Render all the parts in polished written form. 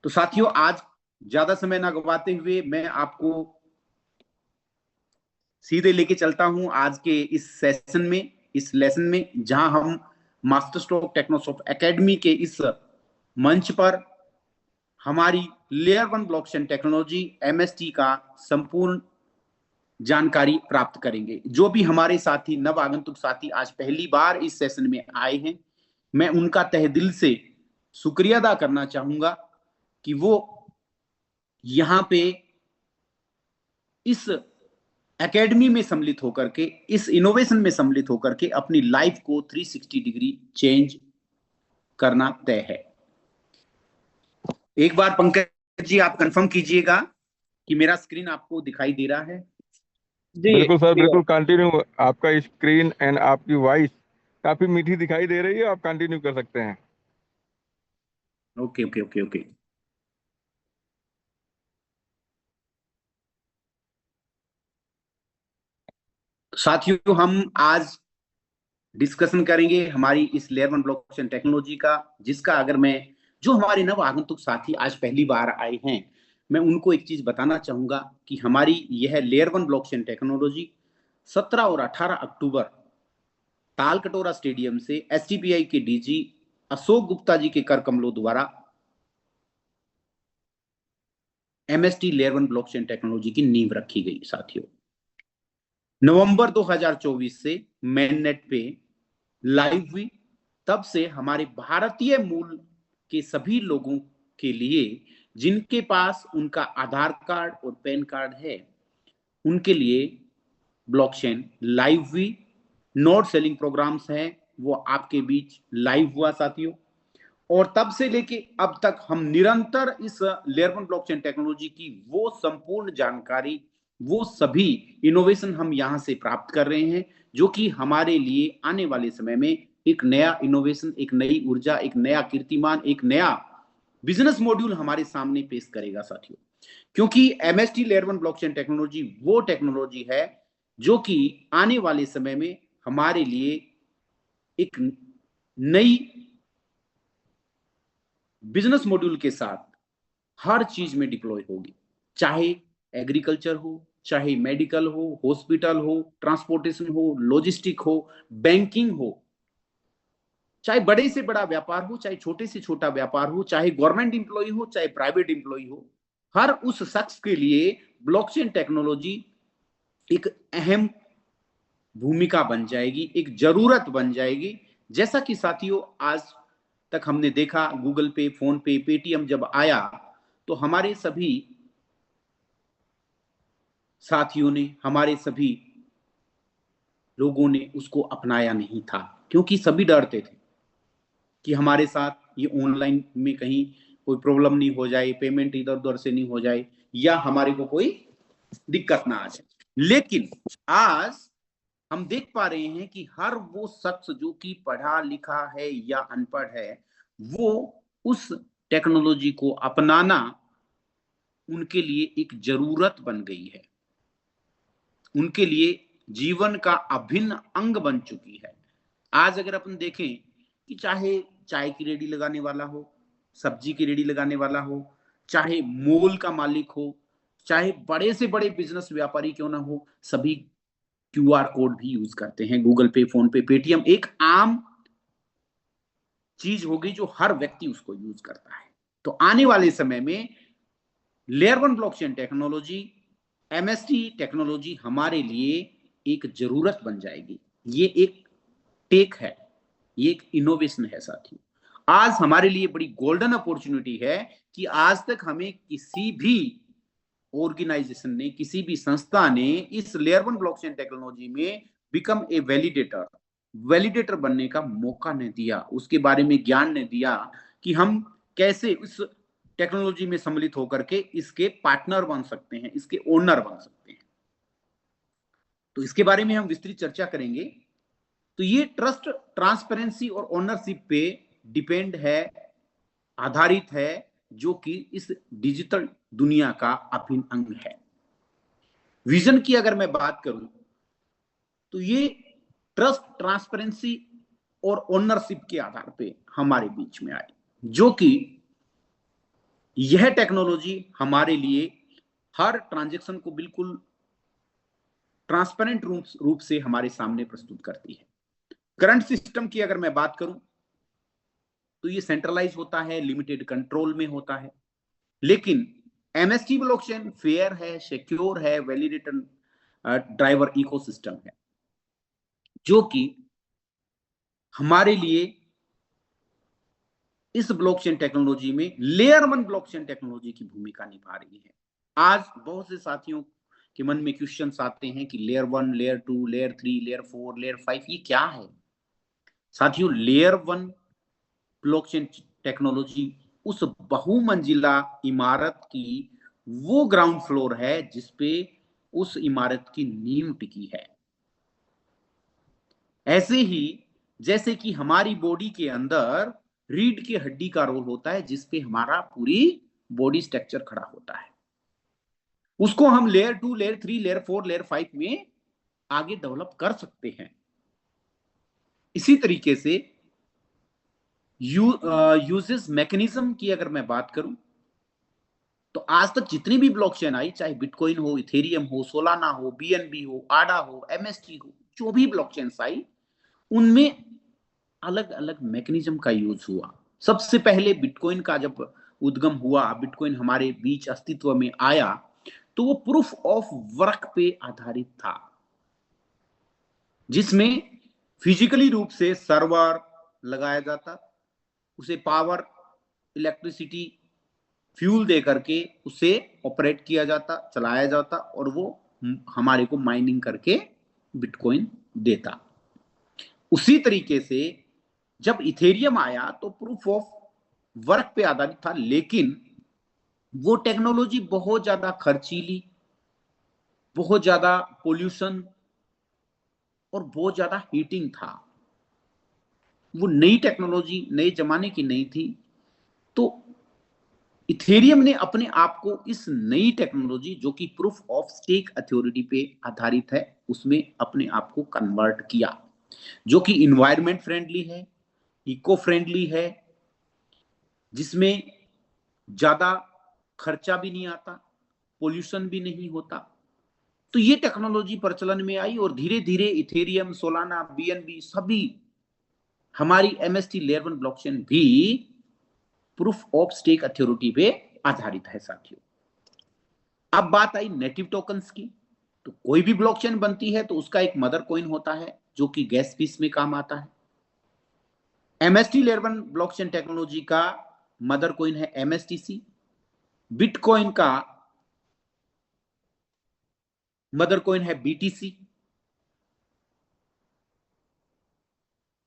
तो साथियों, आज ज्यादा समय ना गवाते हुए मैं आपको सीधे लेके चलता हूं आज के इस सेशन में, इस लेसन में, जहां हम मास्टर स्ट्रोक टेक्नोसॉफ्ट एकेडमी के इस मंच पर हमारी layer one blockchain technology MST का संपूर्ण जानकारी प्राप्त करेंगे। जो भी हमारे साथी, नव आगंतुक साथी आज पहली बार इस सेशन में आए हैं, मैं उनका तहे दिल से शुक्रिया अदा करना चाहूंगा कि वो यहां पे इस एकेडमी में सम्मिलित होकर के, इस इनोवेशन में सम्मिलित होकर के अपनी लाइफ को 360 डिग्री चेंज करना तय है। एक बार पंकज जी आप कंफर्म कीजिएगा कि मेरा स्क्रीन आपको दिखाई दे रहा है। जी बिल्कुल सर, बिल्कुल कंटिन्यू। आपका स्क्रीन एंड आपकी वॉइस काफी मीठी दिखाई दे रही है, आप कंटिन्यू कर सकते हैं। Okay okay okay okay. साथियों, हम आज डिस्कशन करेंगे हमारी इस लेयर वन ब्लॉकचेन टेक्नोलॉजी का, जिसका अगर मैं, जो हमारे नव आगंतुक साथी आज पहली बार आए हैं, मैं उनको एक चीज बताना चाहूंगा कि हमारी यह लेयर वन ब्लॉकचेन टेक्नोलॉजी 17 और 18 अक्टूबर तालकटोरा स्टेडियम से एसटीपीआई के डीजी अशोक गुप्ता जी के कर कमलों द्वारा MST layer one blockchain technology की नींव रखी गई। साथियों, नवंबर 2024 से मेननेट पे लाइव हुई। तब से हमारे भारतीय मूल के सभी लोगों के लिए जिनके पास उनका आधार कार्ड और पैन कार्ड है, उनके लिए ब्लॉकचेन लाइव हुई। नोट सेलिंग प्रोग्राम्स हैं, वो आपके बीच लाइव हुआ साथियों। और तब से लेके अब तक हम निरंतर इस लेयर वन ब्लॉकचेन टेक्नोलॉजी की वो संपूर्ण जानकारी, वो सभी इनोवेशन हम यहां से प्राप्त कर रहे हैं, जो कि हमारे लिए आने वाले समय में एक नया इनोवेशन, एक नई ऊर्जा, एक नया कीर्तिमान, एक नया बिजनेस मॉड्यूल हमारे सामने पेश करेगा साथियों। क्योंकि MST layer one blockchain technology वो टेक्नोलॉजी है जो कि आने वाले समय में हमारे लिए एक नई बिजनेस मॉड्यूल के साथ हर चीज में डिप्लॉय होगी। चाहे एग्रीकल्चर हो, चाहे मेडिकल हो, हॉस्पिटल हो, ट्रांसपोर्टेशन हो, लॉजिस्टिक हो, बैंकिंग हो, चाहे बड़े से बड़ा व्यापार हो, चाहे छोटे से छोटा व्यापार हो, चाहे गवर्नमेंट इंप्लॉय हो, चाहे प्राइवेट इंप्लॉय हो, हर उस शख्स के लिए ब्लॉकचेन टेक्नोलॉजी एक अहम भूमिका बन जाएगी, एक जरूरत बन जाएगी। जैसा कि साथियों आज तक हमने देखा, गूगल पे, फोन पे, पेटीएम जब आया तो हमारे सभी साथियों ने, हमारे सभी लोगों ने उसको अपनाया नहीं था, क्योंकि सभी डरते थे कि हमारे साथ ये ऑनलाइन में कहीं कोई प्रॉब्लम नहीं हो जाए, पेमेंट इधर उधर से नहीं हो जाए, या हमारे को कोई दिक्कत ना आ जाए। लेकिन आज हम देख पा रहे हैं कि हर वो शख्स जो कि पढ़ा लिखा है या अनपढ़ है, वो उस टेक्नोलॉजी को अपनाना उनके लिए एक जरूरत बन गई है, उनके लिए जीवन का अभिन्न अंग बन चुकी है। आज अगर अपन देखें कि चाहे चाय की रेडी लगाने वाला हो, सब्जी की रेडी लगाने वाला हो, चाहे मॉल का मालिक हो, चाहे बड़े से बड़े बिजनेस व्यापारी क्यों ना हो, सभी क्यूआर कोड भी यूज करते हैं। गूगल पे, फोन पे, पेटीएम एक आम चीज होगी जो हर व्यक्ति उसको यूज करता है। तो आने वाले समय में layer one blockchain technology, MST technology हमारे लिए एक जरूरत बन जाएगी। ये एक टेक है, ये एक इनोवेशन है साथियों। आज हमारे लिए बड़ी गोल्डन अपॉर्चुनिटी है कि आज तक हमें किसी भी ऑर्गेनाइजेशन ने, किसी भी संस्था ने इस लेयर वन ब्लॉकचेन टेक्नोलॉजी में बिकम ए वैलिडेटर बनने का मौका नहीं दिया, उसके बारे में ज्ञान नहीं दिया कि हम कैसे उस टेक्नोलॉजी में सम्मिलित होकर के इसके पार्टनर बन सकते हैं, इसके ओनर बन सकते हैं। तो इसके बारे में हम विस्तृत चर्चा करेंगे। तो ये ट्रस्ट, ट्रांसपेरेंसी और ओनरशिप पे डिपेंड है, आधारित है, जो कि इस डिजिटल दुनिया का अभिन्न अंग है। विजन की अगर मैं बात करूं तो ये ट्रस्ट, ट्रांसपेरेंसी और ओनरशिप के आधार पे हमारे बीच में आए, जो कि यह टेक्नोलॉजी हमारे लिए हर ट्रांजैक्शन को बिल्कुल ट्रांसपेरेंट रूप से हमारे सामने प्रस्तुत करती है। करंट सिस्टम की अगर मैं बात करूं तो ये सेंट्रलाइज होता है, लिमिटेड कंट्रोल में होता है, लेकिन एमएसटी ब्लॉकचेन फेयर है, सिक्योर है, वैलिडेटेड ड्राइवर इकोसिस्टम है, जो कि हमारे लिए इस ब्लॉकचेन टेक्नोलॉजी में लेयर 1 ब्लॉकचेन टेक्नोलॉजी की भूमिका निभा रही है। आज बहुत से साथियों के मन में क्वेश्चंस आते हैं कि layer 1, layer 2, layer 3, layer 4, layer 5 ये क्या है? साथियों, लेयर 1 ब्लॉकचेन टेक्नोलॉजी उस बहुमंजिला इमारत की वो ग्राउंड फ्लोर है जिसपे उस इमारत की नींव टिकी है। ऐसे ही जैसे कि हमारी बॉडी के अंदर रीढ़ की हड्डी का रोल होता है जिसपे हमारा पूरी बॉडी स्ट्रक्चर खड़ा होता है, उसको हम लेयर 2, लेयर 3, लेयर 4, लेयर 5 में आगे डेवलप कर सकते हैं। इसी तरीके से यूजेस मैकेनिज्म की अगर मैं बात करूं तो आज तक जितनी भी ब्लॉकचेन आई, चाहे बिटकॉइन हो, इथेरियम हो, सोलाना हो, बीएनबी हो, आडा हो, एमएसटी हो, जो भी ब्लॉकचेन आई उनमें अलग अलग मैकेनिज्म का यूज हुआ। सबसे पहले बिटकॉइन का जब उद्गम हुआ, बिटकॉइन हमारे बीच अस्तित्व में आया, तो वो प्रूफ ऑफ वर्क पे आधारित था, जिसमें फिजिकली रूप से सर्वर लगाया जाता, उसे पावर, इलेक्ट्रिसिटी, फ्यूल दे करके उसे ऑपरेट किया जाता, चलाया जाता, और वो हमारे को माइनिंग करके बिटकॉइन देता। उसी तरीके से जब इथेरियम आया तो प्रूफ ऑफ वर्क पे आधारित था, लेकिन वो टेक्नोलॉजी बहुत ज्यादा खर्चीली, बहुत ज्यादा पोल्यूशन और बहुत ज्यादा हीटिंग था। वो नई टेक्नोलॉजी नए जमाने की नहीं थी, तो इथेरियम ने अपने आप को इस नई टेक्नोलॉजी जो कि प्रूफ ऑफ स्टेक अथॉरिटी पे आधारित है उसमें अपने आप को कन्वर्ट किया, जो कि इन्वायरमेंट फ्रेंडली है, इको फ्रेंडली है, जिसमें ज्यादा खर्चा भी नहीं आता, पोल्यूशन भी नहीं होता। तो ये टेक्नोलॉजी प्रचलन में आई और धीरे धीरे इथेरियम, सोलाना, बीएनबी सभी हमारी एमएसटी लेयर 1 ब्लॉकचेन भी प्रूफ ऑफ स्टेक अथॉरिटी पे आधारित है। साथियों, अब बात आई नेटिव टोकन्स की, तो कोई भी ब्लॉकचेन बनती है तो उसका एक मदर कॉइन होता है जो कि गैस फीस में काम आता है। एमएसटी लेयर 1 ब्लॉकचेन टेक्नोलॉजी का मदर कॉइन है एमएसटीसी, बिटकॉइन का मदर कॉइन है बीटीसी,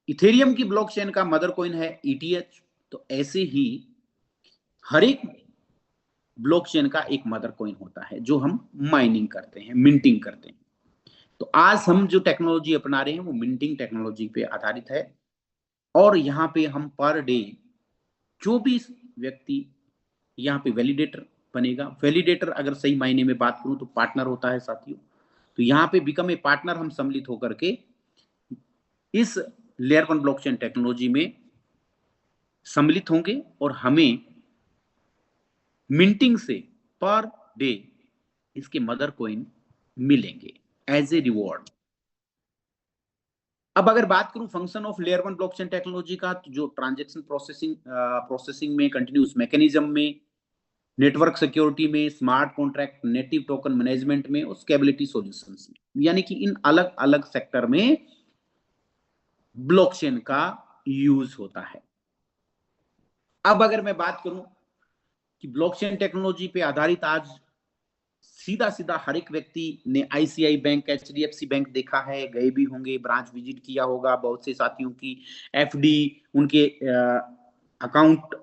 इथेरियम की ब्लॉकचेन का मदर कॉइन है ईटीएच। तो ऐसे ही हर एक ब्लॉकचेन का एक मदर कॉइन होता है जो हम माइनिंग करते हैं, मिंटिंग करते हैं। तो आज हम जो टेक्नोलॉजी अपना रहे हैं वो मिंटिंग टेक्नोलॉजी पे आधारित है, और यहाँ पे हम पर डे जो भी व्यक्ति यहाँ पे वैलिडेटर बनेगा, वैलिडेटर अगर सही मायने में बात करूं तो पार्टनर होता है साथियों। तो यहाँ पे बिकम ए पार्टनर हम सम्मिलित होकर के इस लेयर 1 ब्लॉकचेन टेक्नोलॉजी में सम्मिलित होंगे और हमें मिंटिंग से पर डे इसके मदर कॉइन मिलेंगे एज ए रिवॉर्ड। अब अगर बात करूं function of layer 1 blockchain technology का, तो जो ट्रांजैक्शन प्रोसेसिंग में, कंटिन्यूस मैकेनिज्म में, नेटवर्क सिक्योरिटी में, smart contract, native token management में और स्केलेबिलिटी सॉल्यूशंस में, यानी कि इन अलग अलग सेक्टर में ब्लॉकचेन का यूज होता है। अब अगर मैं बात करूं कि ब्लॉकचेन टेक्नोलॉजी पे आधारित आज सीधा सीधा हर एक व्यक्ति ने आईसीआई बैंक, एचडीएफसी बैंक देखा है, गए भी होंगे, ब्रांच विजिट किया होगा, बहुत से साथियों की एफडी, उनके अकाउंट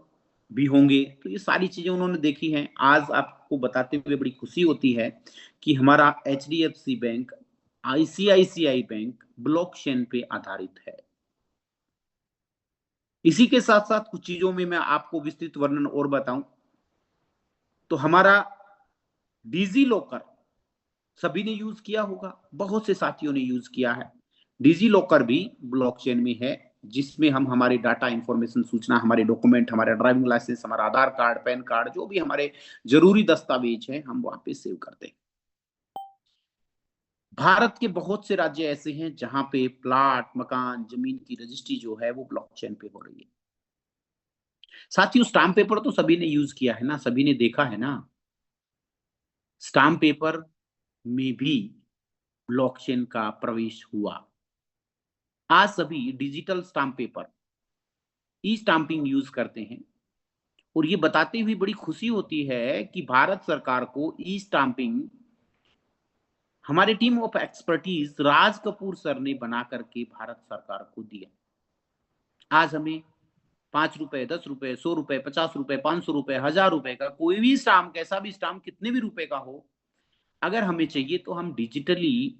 भी होंगे, तो ये सारी चीजें उन्होंने देखी हैं। आज आपको बताते हुए बड़ी खुशी होती है कि हमारा HDFC bank, ICICI bank blockchain पे आधारित है। इसी के साथ साथ कुछ चीजों में मैं आपको विस्तृत वर्णन और बताऊं तो हमारा डिजी लॉकर सभी ने यूज किया होगा, बहुत से साथियों ने यूज किया है। डिजी लॉकर भी ब्लॉकचेन में है, जिसमें हम हमारे डाटा इंफॉर्मेशन, सूचना, हमारे डॉक्यूमेंट, हमारा ड्राइविंग लाइसेंस, हमारा आधार कार्ड, पैन कार्ड, जो भी हमारे जरूरी दस्तावेज हैं, हम वहां पे सेव करते हैं। भारत के बहुत से राज्य ऐसे हैं जहां पे प्लाट, मकान, जमीन की रजिस्ट्री जो है वो ब्लॉकचेन पे हो रही है। साथियों, स्टाम्प पेपर तो सभी ने यूज किया है ना, सभी ने देखा है ना। स्टाम्प पेपर में भी ब्लॉकचेन का प्रवेश हुआ। आज सभी डिजिटल स्टाम्प पेपर, ई स्टाम्पिंग यूज करते हैं। और ये बताते हुए बड़ी खुशी होती है कि भारत सरकार को ई स्टाम्पिंग हमारे team of expertise Raj Kapoor sir ने बना करके भारत सरकार को दिया। आज हमें 5 रुपए, 10 रुपए, 100 रुपए, 50 रुपए, 500 रुपए, 1000 रुपए का कोई भी स्टाम्प, कैसा भी स्टाम्प, कितने भी रुपए का हो, अगर हमें चाहिए तो हम डिजिटली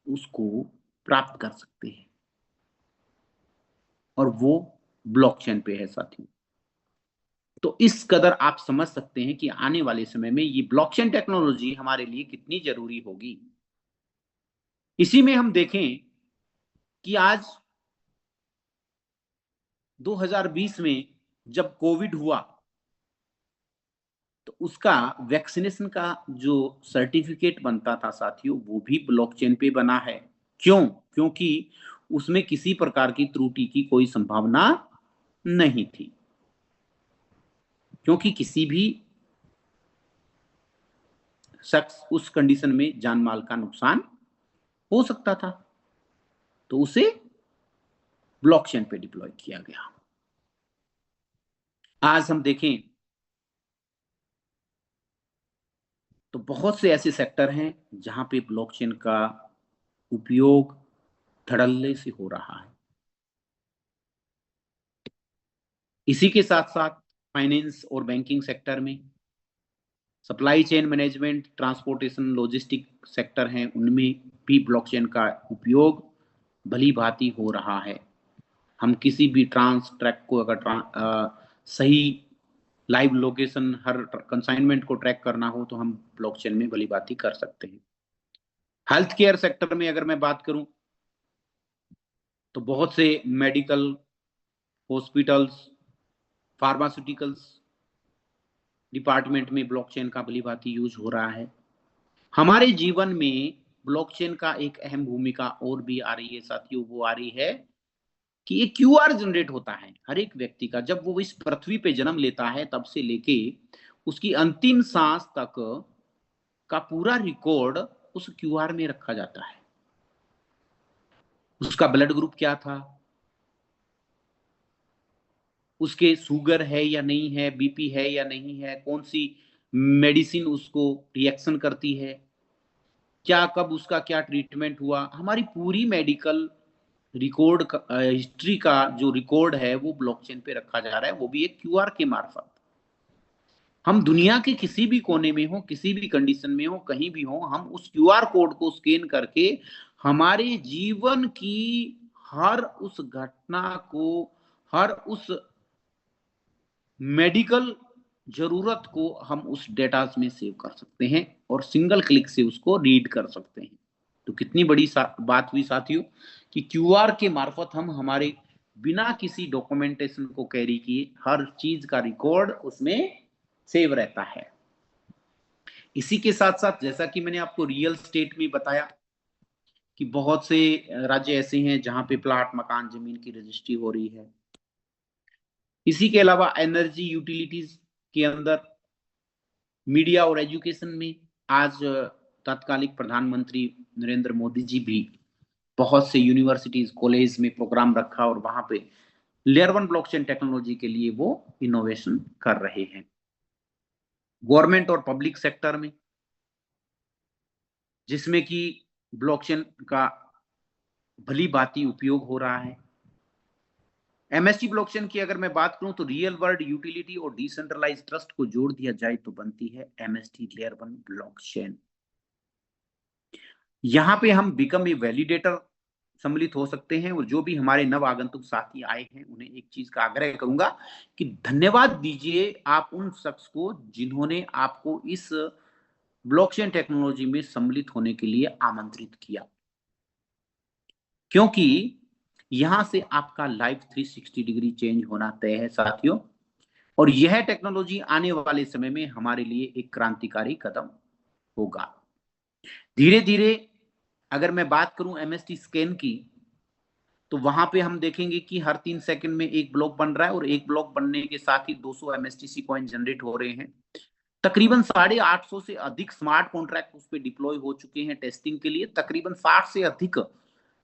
उसको प्राप्त कर सकते हैं। और वो ब्लॉकचेन पे है साथियों। तो इस कदर आप समझ सकते हैं कि आने वाले समय में ये ब्लॉकचेन टेक्नोलॉजी हमारे लिए कितनी जरूरी होगी। इसी में हम देखें कि आज 2020 में जब कोविड हुआ तो उसका वैक्सीनेशन का जो सर्टिफिकेट बनता था साथियों, वो भी ब्लॉकचेन पे बना है। क्यों? क्योंकि उसमें किसी प्रकार की त्रुटि की कोई संभावना नहीं थी, क्योंकि किसी भी शख्स उस कंडीशन में जान माल का नुकसान हो सकता था, तो उसे ब्लॉकचेन पे डिप्लॉय किया गया। आज हम देखें तो बहुत से ऐसे सेक्टर हैं जहां पे ब्लॉकचेन का उपयोग धड़ल्ले से हो रहा है। इसी के साथ साथ फाइनेंस और बैंकिंग सेक्टर में, supply chain management, transportation, logistic sector हैं, उनमें भी ब्लॉकचेन का उपयोग भली भांति हो रहा है। हम किसी भी ट्रांस ट्रैक को अगर सही लाइव लोकेशन, हर कंसाइनमेंट को ट्रैक करना हो तो हम ब्लॉकचेन में भली भांति कर सकते हैं। हेल्थ केयर सेक्टर में अगर मैं बात करूं तो बहुत से मेडिकल, हॉस्पिटल्स, फार्मास्यूटिकल्स डिपार्टमेंट में ब्लॉकचेन का भली भांति यूज हो रहा है। हमारे जीवन में ब्लॉकचेन का एक अहम भूमिका और भी आ रही है साथियों। वो आ रही है कि एक क्यूआर जनरेट होता है हर एक व्यक्ति का, जब वो इस पृथ्वी पे जन्म लेता है तब से लेके उसकी अंतिम सांस तक का पूरा रिकॉर्ड उस क्यूआर में रखा जाता है। उसका ब्लड ग्रुप क्या था, उसके शुगर है या नहीं है, बीपी है या नहीं है, कौन सी मेडिसिन उसको रिएक्शन करती है, क्या कब उसका क्या ट्रीटमेंट हुआ, हमारी पूरी मेडिकल रिकॉर्ड हिस्ट्री का जो रिकॉर्ड है वो ब्लॉकचेन पे रखा जा रहा है, वो भी एक क्यूआर के मार्फत। हम दुनिया के किसी भी कोने में हो, किसी भी कंडीशन में हो, कहीं भी हो, हम उस क्यूआर कोड को स्कैन करके हमारे जीवन की हर उस घटना को, हर उस मेडिकल जरूरत को हम उस डेटा में सेव कर सकते हैं और सिंगल क्लिक से उसको रीड कर सकते हैं। तो कितनी बड़ी बात हुई साथियों कि क्यूआर के मार्फत हम हमारे बिना किसी डॉक्यूमेंटेशन को कैरी किए हर चीज का रिकॉर्ड उसमें सेव रहता है। इसी के साथ साथ जैसा कि मैंने आपको रियल स्टेट में बताया कि बहुत से राज्य ऐसे हैं जहां पे प्लाट, मकान, जमीन की रजिस्ट्री हो रही है। इसी के अलावा एनर्जी यूटिलिटीज के अंदर, मीडिया और एजुकेशन में आज तत्कालिक प्रधानमंत्री नरेंद्र मोदी जी भी बहुत से यूनिवर्सिटीज, कॉलेज में प्रोग्राम रखा और वहां पे लेयर 1 ब्लॉकचेन टेक्नोलॉजी के लिए वो इनोवेशन कर रहे हैं। गवर्नमेंट और पब्लिक सेक्टर में, जिसमें कि ब्लॉकचेन का भली भांति उपयोग हो रहा है। एमएसटी ब्लॉकचेन की अगर मैं बात करूं तो रियल वर्ल्ड यूटिलिटी और डिसेंट्रलाइज ट्रस्ट को जोड़ दिया जाए तो बनती है एमएसटी लेयर 1 ब्लॉकचेन। यहां पे हम बिकम ए वैलिडेटर सम्मिलित हो सकते हैं। और जो भी हमारे नव आगंतुक साथी आए हैं उन्हें एक चीज का आग्रह करूंगा कि धन्यवाद दीजिए आप उन शख्स को जिन्होंने आपको इस ब्लॉकचेन टेक्नोलॉजी में सम्मिलित होने के लिए आमंत्रित किया, क्योंकि यहां से आपका लाइफ 360 डिग्री चेंज होना तय है साथियों। और यह टेक्नोलॉजी आने वाले समय में हमारे लिए एक क्रांतिकारी कदम होगा। धीरे धीरे अगर मैं बात करूं एमएसटी स्कैन की, तो वहां पे हम देखेंगे कि हर 3 सेकंड में एक ब्लॉक बन रहा है, और एक ब्लॉक बनने के साथ ही 200 एमएसटीसी कॉइन जनरेट हो रहे हैं। तकरीबन 850 से अधिक स्मार्ट कॉन्ट्रैक्ट उस पर डिप्लॉय हो चुके हैं टेस्टिंग के लिए। तकरीबन 60 से अधिक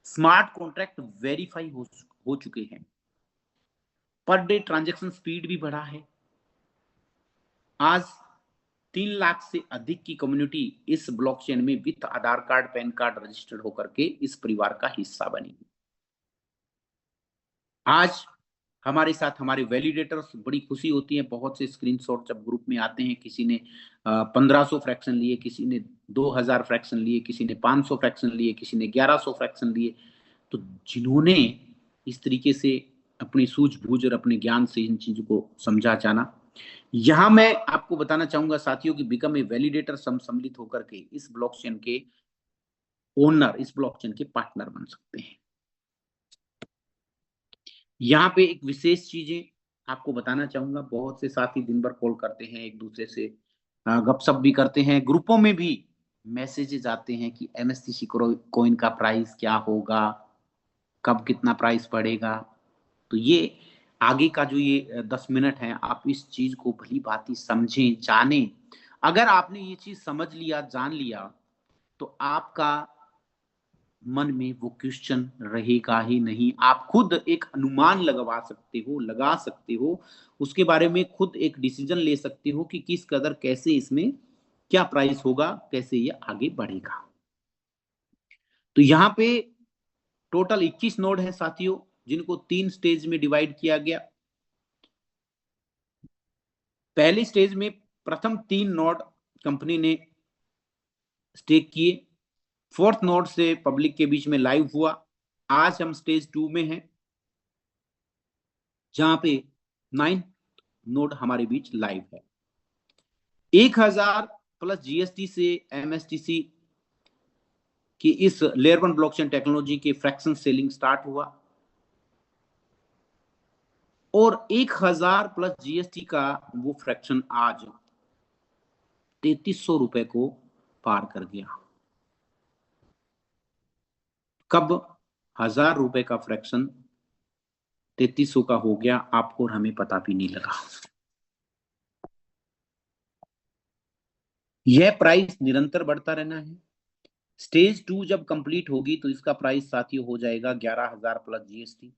स्मार्ट कॉन्ट्रैक्ट वेरीफाई हो चुके हैं। पर डे ट्रांजैक्शन स्पीड भी बढ़ा है। आज 3 लाख से अधिक की कम्युनिटी इस ब्लॉकचेन में with Aadhaar card, pan card registered होकर के इस परिवार का हिस्सा बनी। आज हमारे साथ हमारे वैलिडेटर्स, बड़ी खुशी होती है। बहुत से स्क्रीनशॉट जब ग्रुप में आते हैं, किसी ने 1500 फ्रैक्शन लिए, किसी ने 2000 फ्रैक्शन लिए, किसी ने 500 फ्रैक्शन लिए, किसी ने 1100 फ्रैक्शन लिए। तो जिन्होंने इस तरीके से अपनी सूझबूझ और अपने ज्ञान से इन चीजों को समझा जाना, यहां मैं आपको बताना चाहूंगा साथियों कि बिकम ए वैलिडेटर सम्मिलित होकर के इस ब्लॉकचेन के ओनर, इस ब्लॉकचेन के पार्टनर बन सकते हैं। यहाँ पे एक विशेष चीजें आपको बताना चाहूंगा। बहुत से साथी दिन भर कॉल करते हैं, एक दूसरे से गपशप भी करते हैं, ग्रुपों में भी मैसेजेस आते हैं कि एमएसटीसी कॉइन का प्राइस क्या होगा, कब कितना प्राइस पड़ेगा। तो ये आगे का जो ये 10 मिनट है, आप इस चीज को भली भांति समझें, जानें। अगर आपने ये चीज समझ लिया, जान लिया, तो आपका मन में वो क्वेश्चन रहेगा ही नहीं। आप खुद एक अनुमान लगवा सकते हो, लगा सकते हो, उसके बारे में खुद एक डिसीजन ले सकते हो कि किस कदर कैसे इसमें क्या प्राइस होगा, कैसे ये आगे बढ़ेगा। तो यहाँ पे टोटल 21 नोड है साथियों, जिनको 3 स्टेज में डिवाइड किया गया। पहली स्टेज में प्रथम 3 नोड कंपनी ने स्टेक किए। 4th नोड से पब्लिक के बीच में लाइव हुआ। आज हम स्टेज 2 में हैं, जहां पे 9 नोड हमारे बीच लाइव है। 1000 प्लस जीएसटी से एमएसटीसी की इस लेयर 1 ब्लॉकचेन टेक्नोलॉजी के फ्रैक्शन सेलिंग स्टार्ट हुआ, और 1000 प्लस जीएसटी का वो फ्रैक्शन आज 3300 रुपए को पार कर गया। कब 1000 रुपए का फ्रैक्शन 3300 का हो गया, आपको और हमें पता भी नहीं लगा। यह प्राइस निरंतर बढ़ता रहना है। स्टेज 2 जब कंप्लीट होगी तो इसका प्राइस साथियों हो जाएगा 11,000 प्लस जीएसटी।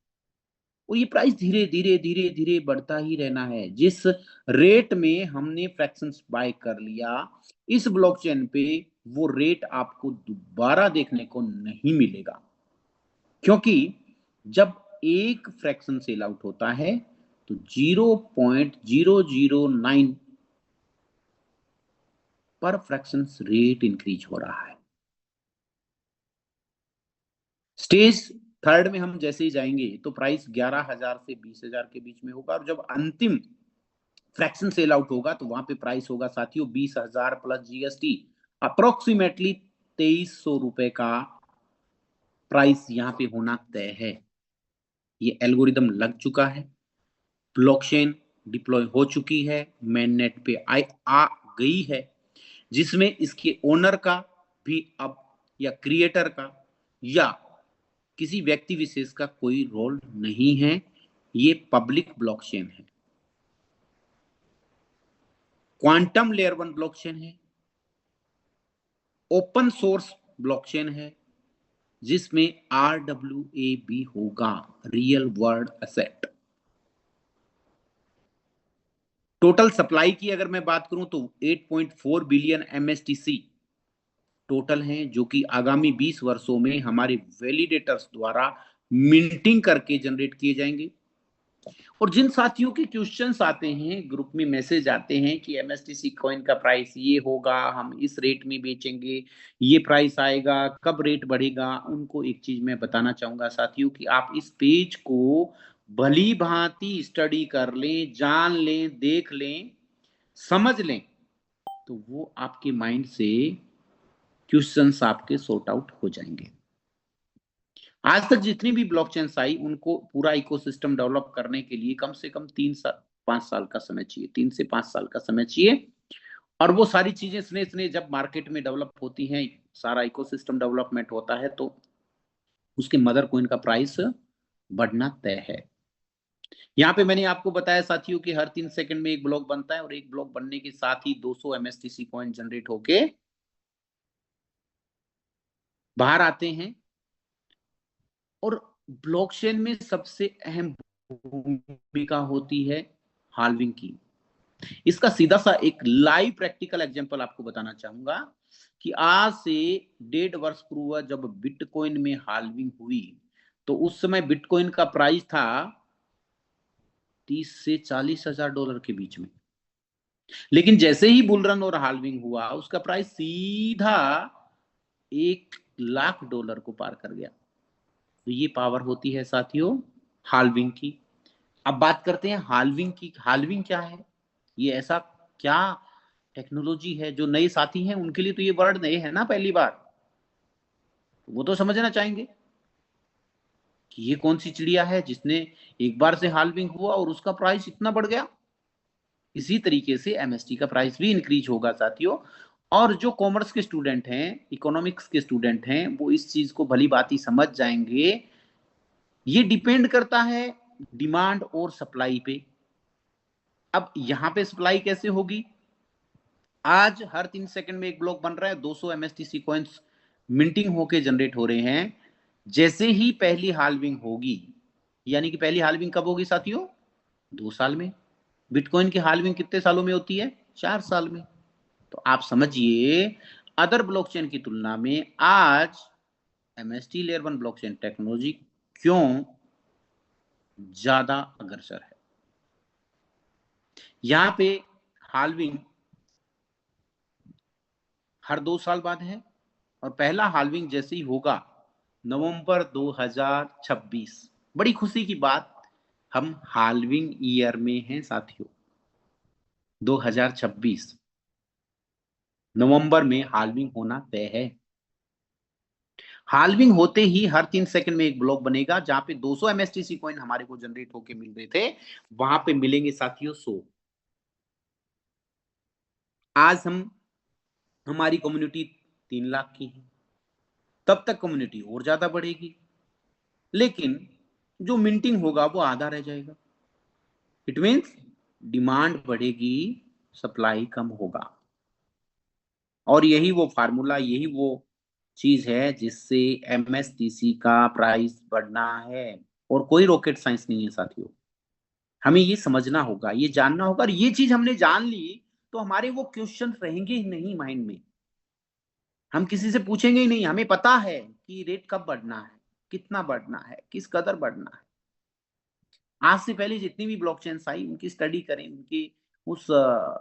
और ये प्राइस धीरे धीरे धीरे धीरे बढ़ता ही रहना है। जिस रेट में हमने फ्रैक्शंस बाय कर लिया इस ब्लॉकचेन पे, वो रेट आपको दोबारा देखने को नहीं मिलेगा। क्योंकि जब एक फ्रैक्शन सेल आउट होता है तो 0.009 पर फ्रैक्शन रेट इंक्रीज हो रहा है। स्टेज 3rd में हम जैसे ही जाएंगे तो प्राइस 11,000 से 20,000 के बीच में होगा, और जब अंतिम फ्रैक्शन सेल आउट होगा तो वहां पे प्राइस होगा साथियों 20,000 प्लस जीएसटी, अप्रोक्सीमेटली 2300 रुपए का प्राइस यहां पे होना तय है। ये एल्गोरिदम लग चुका है, ब्लॉकचेन डिप्लॉय हो चुकी है, मेन नेट पे आ गई है, जिसमें इसके ओनर का भी अब, या क्रिएटर का, या किसी व्यक्ति विशेष का कोई रोल नहीं है। ये पब्लिक ब्लॉकचेन है, क्वांटम लेयर 1 ब्लॉकचेन है, ओपन सोर्स ब्लॉकचेन है, जिसमें RWA भी होगा, real world asset. Total supply की अगर मैं बात करूं तो 8.4 बिलियन एमएसटीसी टोटल हैं, जो कि आगामी 20 वर्षों में हमारे वैलिडेटर्स द्वारा मिंटिंग करके जनरेट किए जाएंगे। और जिन साथियों के क्वेश्चंस आते हैं, ग्रुप में मैसेज आते हैं कि एमएसटीसी कॉइन का प्राइस ये होगा, हम इस रेट में बेचेंगे, ये प्राइस आएगा, कब रेट बढ़ेगा, उनको एक चीज मैं बताना चाहूंगा साथियों कि आप इस पेज को भली भांति स्टडी कर लें, जान लें, देख लें, समझ लें, तो वो आपके माइंड से क्वेश्चंस आपके सॉर्ट आउट हो जाएंगे। आज तक जितनी भी ब्लॉकचेन आई उनको पूरा इकोसिस्टम डेवलप करने के लिए कम से कम 3 से 5 साल का समय चाहिए, 3 से 5 साल का समय चाहिए। और वो सारी चीजें स्ने स्ने जब मार्केट में डेवलप होती हैं, सारा इकोसिस्टम डेवलपमेंट होता है, तो उसके मदर कोइन का प्राइस बढ़ना तय है। यहाँ पे मैंने आपको बताया साथियों कि हर 3 सेकंड में एक ब्लॉक बनता है, और एक ब्लॉक बनने के साथ ही 200 एमएसटीसी कॉइन जनरेट होके बाहर आते हैं। और ब्लॉकचेन में सबसे अहम भूमिका होती है हाल्विंग की। इसका सीधा सा एक लाइव प्रैक्टिकल एग्जांपल आपको बताना चाहूंगा कि आज से 1.5 वर्ष पूर्व जब बिटकॉइन में हाल्विंग हुई, तो उस समय बिटकॉइन का प्राइस था 30 से 40 हजार डॉलर के बीच में। लेकिन जैसे ही बुल रन और हाल्विंग हुआ, उसका प्राइस सीधा 1 लाख डॉलर को पार कर गया। तो ये पावर होती है साथियों हाल्विंग की। अब बात करते हैं हाल्विंग की। हाल्विंग क्या है? ये ऐसा क्या टेक्नोलॉजी है? जो नए साथी हैं उनके लिए तो ये वर्ड नए है ना, पहली बार। तो वो तो समझना चाहेंगे कि ये कौन सी चिड़िया है जिसने एक बार से हाल्विंग हुआ और उसका प्राइस इतना बढ़ गया। इसी तरीके से एमएसटी का प्राइस भी इंक्रीज होगा साथियों। और जो कॉमर्स के स्टूडेंट हैं, इकोनॉमिक्स के स्टूडेंट हैं, वो इस चीज को भली भांति समझ जाएंगे। ये डिपेंड करता है डिमांड और सप्लाई पे। अब यहां पे सप्लाई कैसे होगी? आज हर 3 सेकंड में एक ब्लॉक बन रहा है, 200 एमएसटीसी कॉइन्स मिंटिंग होके जनरेट हो रहे हैं। जैसे ही पहली हाल्विंग होगी, यानी कि पहली हाल्विंग कब होगी साथियों? 2 साल में। बिटकॉइन की हाल्विंग कितने सालों में होती है? 4 साल में। तो आप समझिए, अदर ब्लॉकचेन की तुलना में आज एमएसटी लेयर 1 ब्लॉकचेन टेक्नोलॉजी क्यों ज्यादा अग्रसर है। यहां पे हाल्विंग हर 2 साल बाद है, और पहला हाल्विंग जैसे ही होगा नवंबर 2026। बड़ी खुशी की बात, हम हाल्विंग ईयर में हैं साथियों। 2026 नवंबर में हाल्विंग होना तय है। हाल्विंग होते ही हर 3 सेकंड में एक ब्लॉक बनेगा, जहां पे 200 एमएसटीसी कॉइन हमारे को जनरेट होके मिल रहे थे, वहां पे मिलेंगे साथियों 100। आज हमारी कम्युनिटी 3 लाख की है। तब तक कम्युनिटी और ज्यादा बढ़ेगी, लेकिन जो मिंटिंग होगा वो आधा रह जाएगा। इट मीन्स डिमांड बढ़ेगी, सप्लाई कम होगा। और यही वो फार्मूला, यही वो चीज है जिससे एमएसटीसी का प्राइस बढ़ना है। और कोई रॉकेट साइंस नहीं है साथियों। हमें ये समझना होगा, ये जानना होगा, और ये चीज हमने जान ली तो हमारे वो क्वेश्चन रहेंगे ही नहीं माइंड में। हम किसी से पूछेंगे ही नहीं, हमें पता है कि रेट कब बढ़ना है, कितना बढ़ना है, किस कदर बढ़ना है। आज से पहले जितनी भी ब्लॉकचेन आई उनकी स्टडी करें, उनकी उस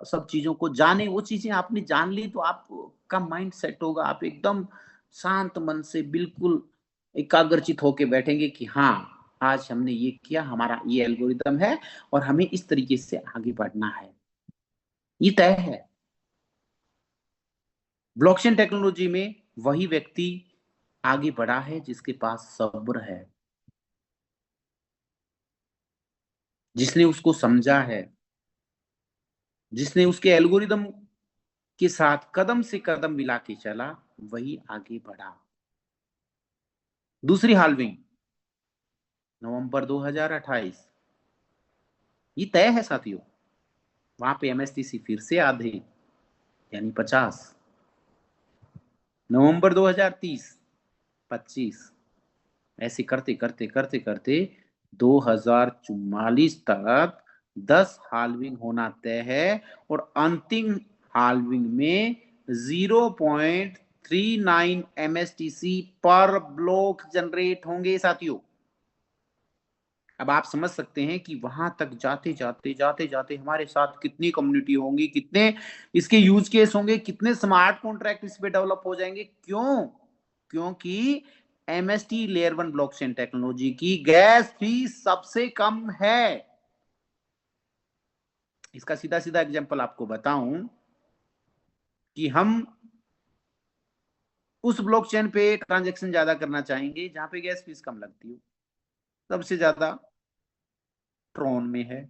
सब चीजों को जाने। वो चीजें आपने जान ली तो आपका माइंड सेट होगा, आप एकदम शांत मन से बिल्कुल एकाग्रचित होके बैठेंगे कि हाँ, आज हमने ये किया, हमारा ये एल्गोरिदम है, और हमें इस तरीके से आगे बढ़ना है। ये तय है। ब्लॉकचेन टेक्नोलॉजी में वही व्यक्ति आगे बढ़ा है जिसके पास सब्र है, जिसने उसको समझा है, जिसने उसके एल्गोरिदम के साथ कदम से कदम मिला के चला, वही आगे बढ़ा। दूसरी हाल्विंग नवंबर 2028, ये तय है साथियों। वहां पे एमएसटीसी फिर से आधे, यानी 50। नवंबर 2030 25। ऐसे करते करते करते करते 2044 तक 10 हाल्विंग होना तय है। और अंतिम हाल्विंग में 0.39 एमएसटीसी पर ब्लॉक जनरेट होंगे साथियों। अब आप समझ सकते हैं कि वहां तक जाते जाते जाते जाते हमारे साथ कितनी कम्युनिटी होंगी, कितने इसके यूज केस होंगे, कितने स्मार्ट कॉन्ट्रैक्ट इस पे डेवलप हो जाएंगे। क्यों? क्योंकि एमएसटी लेयर 1 ब्लॉकचेन टेक्नोलॉजी की गैस फीस सबसे कम है। इसका सीधा सीधा एग्जांपल आपको बताऊं कि हम उस ब्लॉकचेन पे ट्रांजैक्शन ज्यादा करना चाहेंगे जहां पे गैस फीस कम लगती हो। सबसे ज्यादा ट्रॉन में है,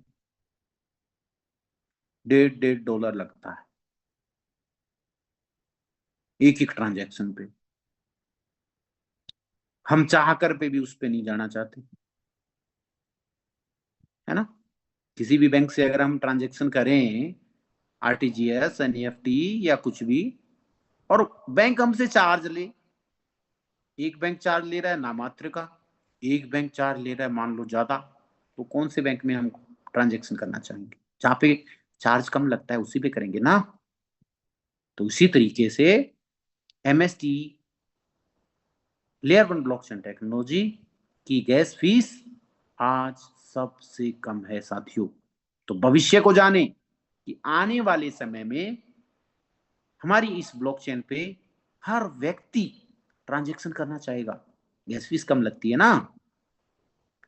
$1.5 लगता है एक एक ट्रांजैक्शन पे। हम चाह कर पे भी उस पे नहीं जाना चाहते, है ना। किसी भी बैंक से अगर हम ट्रांजैक्शन करें, आरटीजीएस, एनईएफटी या कुछ भी, और बैंक हमसे चार्ज ले, एक बैंक चार्ज ले रहा है नामात्र का, एक बैंक चार्ज ले रहा है मान लो ज्यादा, तो कौन से बैंक में हम ट्रांजैक्शन करना चाहेंगे? जहां पे चार्ज कम लगता है उसी पे करेंगे ना। तो उसी तरीके से एमएसटी लेयर 1 ब्लॉकचेन टेक्नोलॉजी की गैस फीस आज सबसे कम है साथियों। तो भविष्य को जाने कि आने वाले समय में हमारी इस ब्लॉकचेन पे हर व्यक्ति ट्रांजैक्शन करना चाहेगा। गैस फीस कम लगती है ना,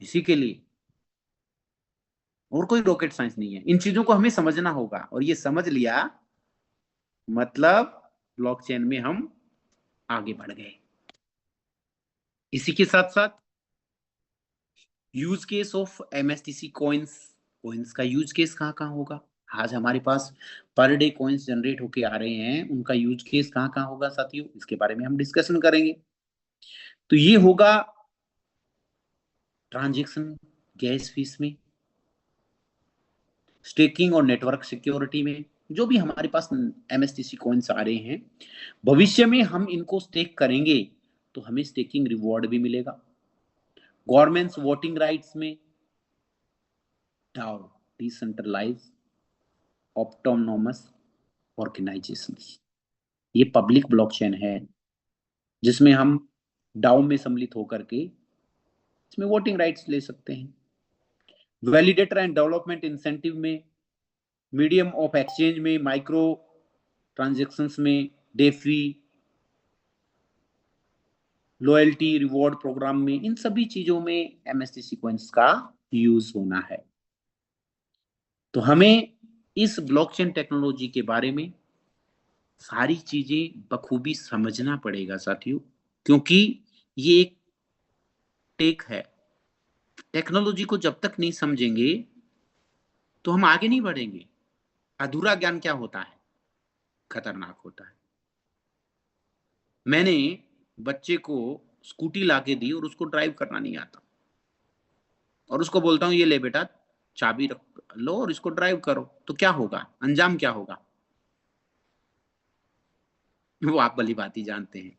इसी के लिए। और कोई रॉकेट साइंस नहीं है, इन चीजों को हमें समझना होगा, और ये समझ लिया मतलब ब्लॉकचेन में हम आगे बढ़ गए। इसी के साथ साथ use case of MSTC coins, coins का यूज केस कहाँ कहाँ होगा। आज हमारे पास पर डे कॉइन्स जनरेट होके आ रहे हैं, उनका यूज केस कहाँ कहाँ होगा साथियों, इसके बारे में हम डिस्कशन करेंगे। तो ये होगा ट्रांजैक्शन गैस फीस में, स्टेकिंग और नेटवर्क सिक्योरिटी में। जो भी हमारे पास एमएसटीसी कॉइन्स आ रहे हैं, भविष्य में हम इनको स्टेक करेंगे तो हमें स्टेकिंग रिवॉर्ड भी मिलेगा। गवर्नमेंट्स वोटिंग राइट्स में, डाओ डिसेंट्रलाइज ऑटोनोमस ऑर्गेनाइजेशंस, ये पब्लिक ब्लॉकचेन है जिसमें हम डाउ में सम्मिलित होकर के इसमें वोटिंग राइट्स ले सकते हैं। वैलिडेटर एंड डेवलपमेंट इंसेंटिव में, मीडियम ऑफ एक्सचेंज में, माइक्रो ट्रांजैक्शंस में, डेफी, लॉयल्टी रिवॉर्ड प्रोग्राम में, इन सभी चीजों में एमएसटीसी कॉइन्स का यूज होना है। तो हमें इस ब्लॉकचेन टेक्नोलॉजी के बारे में सारी चीजें बखूबी समझना पड़ेगा साथियों, क्योंकि ये एक टेक है। टेक्नोलॉजी को जब तक नहीं समझेंगे तो हम आगे नहीं बढ़ेंगे। अधूरा ज्ञान क्या होता है? खतरनाक होता है। मैंने बच्चे को स्कूटी लाके दी और उसको ड्राइव करना नहीं आता, और उसको बोलता हूं ये ले बेटा चाबी रख लो और इसको ड्राइव करो, तो क्या होगा? अंजाम क्या होगा? वो आप भली बात ही जानते हैं।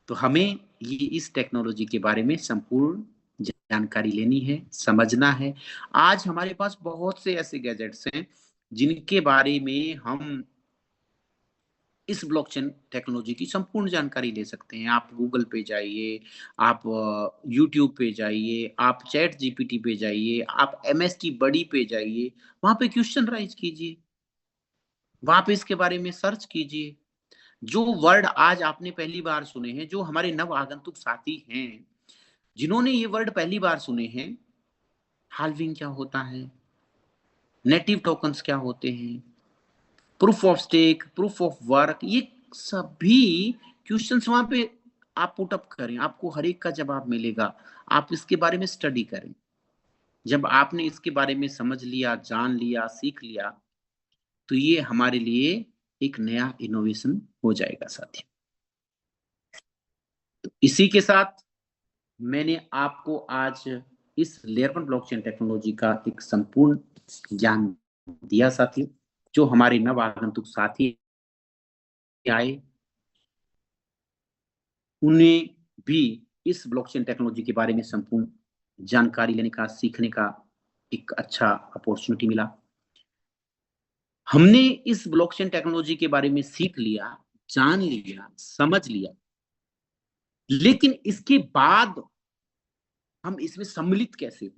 तो हमें ये इस टेक्नोलॉजी के बारे में संपूर्ण जानकारी लेनी है, समझना है। आज हमारे पास बहुत से ऐसे गैजेट्स हैं जिनके बारे में हम इस ब्लॉकचेन टेक्नोलॉजी की संपूर्ण जानकारी ले सकते हैं। आप गूगल पे जाइए, आप यूट्यूब पे जाइए, आप चैट जीपीटी पे जाइए, आप एमएसटी बडी पे जाइए, वहां पे क्वेश्चन राइज कीजिए, वहां पे इसके बारे में सर्च कीजिए। जो वर्ड आज आपने पहली बार सुने हैं, जो हमारे नव आगंतुक साथी हैं जिन्होंने ये वर्ड पहली बार सुने हैं, हाल्विंग क्या होता है, नेटिव टोकन्स क्या होते हैं, proof of stake, proof of work, ये सभी क्वेश्चंस वहां पे आप पुट अप करें, आपको हर एक का जवाब मिलेगा। आप इसके बारे में स्टडी करें। जब आपने इसके बारे में समझ लिया, जान लिया, सीख लिया, तो ये हमारे लिए एक नया इनोवेशन हो जाएगा साथियों। तो इसी के साथ मैंने आपको आज इस लेयर 1 ब्लॉकचेन टेक्नोलॉजी का एक संपूर्ण ज्ञान दिया साथियों। जो हमारे नव आगंतुक साथी आए, उन्हें भी इस ब्लॉकचेन टेक्नोलॉजी के बारे में संपूर्ण जानकारी लेने का, सीखने का एक अच्छा अपॉर्चुनिटी मिला। हमने इस ब्लॉकचेन टेक्नोलॉजी के बारे में सीख लिया, जान लिया, समझ लिया, लेकिन इसके बाद हम इसमें सम्मिलित कैसे हो,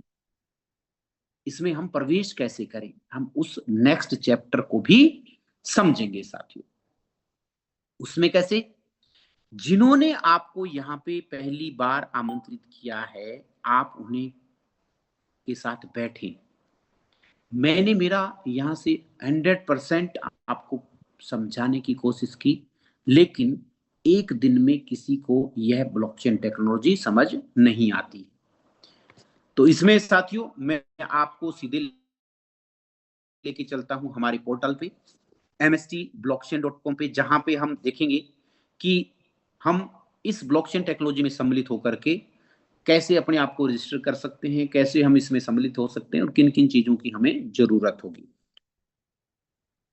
इसमें हम प्रवेश कैसे करें, हम उस नेक्स्ट चैप्टर को भी समझेंगे साथियों। उसमें कैसे? जिन्होंने आपको यहाँ पे पहली बार आमंत्रित किया है, आप उन्हें के साथ बैठे। मैंने मेरा यहाँ से 100% आपको समझाने की कोशिश की, लेकिन एक दिन में किसी को यह ब्लॉकचेन टेक्नोलॉजी समझ नहीं आती। तो इसमें साथियों मैं आपको सीधे लेके चलता हूं हमारे पोर्टल पे mstblockchain.com पे, जहां पे हम देखेंगे कि हम इस ब्लॉकचेन टेक्नोलॉजी में सम्मिलित होकर के कैसे अपने आप को रजिस्टर कर सकते हैं, कैसे हम इसमें सम्मिलित हो सकते हैं और किन किन चीजों की हमें जरूरत होगी।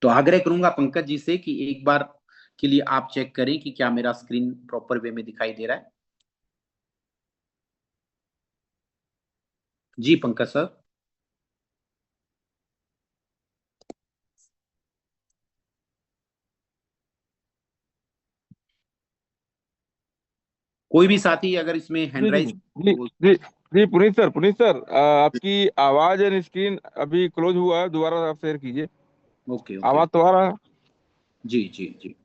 तो आग्रह करूंगा पंकज जी से कि एक बार के लिए आप चेक करें कि क्या मेरा स्क्रीन प्रॉपर वे में दिखाई दे रहा है। जी पंकज सर। कोई भी साथी अगर इसमें हैंड जी जी राइज। जी जी जी, पुनीत सर, आपकी आवाज एंड स्क्रीन अभी क्लोज हुआ है, दोबारा आप शेयर कीजिए। Okay okay. आवाज तो आ रहा है। जी जी जी।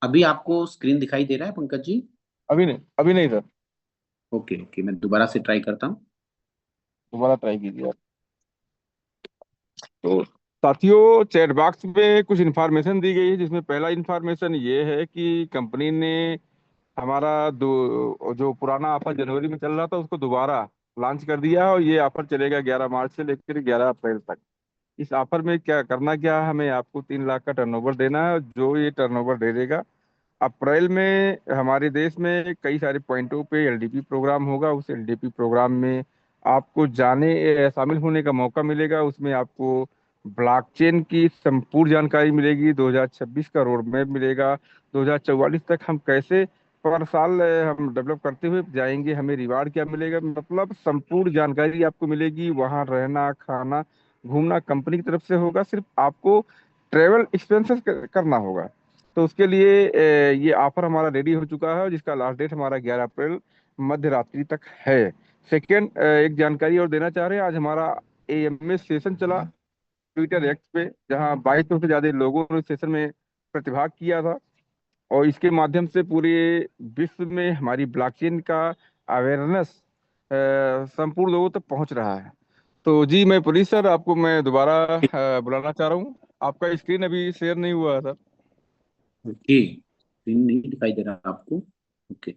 अभी आपको स्क्रीन दिखाई दे रहा है पंकज जी? अभी नहीं सर। ओके ओके, मैं दोबारा से ट्राई करता हूँ। दोबारा ट्राई कीजिए आप। तो साथियों, चैट बॉक्स में कुछ इन्फॉर्मेशन दी गई है, जिसमें पहला इन्फॉर्मेशन ये है कि कंपनी ने हमारा जो पुराना ऑफर जनवरी में चल रहा था उसको दोबारा लॉन्च कर दिया है, और ये ऑफर चलेगा 11 मार्च से लेकर 11 अप्रैल तक। इस ऑफर में क्या करना, क्या हमें आपको 3 लाख का टर्नओवर देना है। जो ये टर्नओवर दे देगा, अप्रैल में हमारे देश में कई सारे पॉइंटों पे एलडीपी प्रोग्राम होगा। उस एलडीपी प्रोग्राम में आपको शामिल होने का मौका मिलेगा। उसमें आपको ब्लॉकचेन की संपूर्ण जानकारी मिलेगी, 2026 का रोड मैप मिलेगा, 2044 तक हम कैसे पर साल हम डेवलप करते हुए जाएंगे, हमें रिवार्ड क्या मिलेगा, मतलब संपूर्ण जानकारी आपको मिलेगी। वहाँ रहना, खाना, घूमना कंपनी की तरफ से होगा, सिर्फ आपको ट्रेवल एक्सपेंसेस करना होगा। तो उसके लिए ये ऑफर हमारा रेडी हो चुका है, जिसका लास्ट डेट हमारा 11 अप्रैल मध्य रात्रि तक है। सेकेंड, एक जानकारी और देना चाह रहे हैं। आज हमारा एएमए सेशन चला ट्विटर एक्स पे, जहां 2200 से ज्यादा लोगों ने सेशन में प्रतिभाग किया था, और इसके माध्यम से पूरे विश्व में हमारी ब्लॉकचेन का अवेयरनेस संपूर्ण लोगों तक पहुंच रहा है। तो जी, मैं पुलिस सर, आपको मैं दोबारा बुलाना चाह रहा हूँ। आपका स्क्रीन अभी शेयर नहीं हुआ है सर। ओके, स्क्रीन नहीं दिखाई दे रहा आपको? ओके।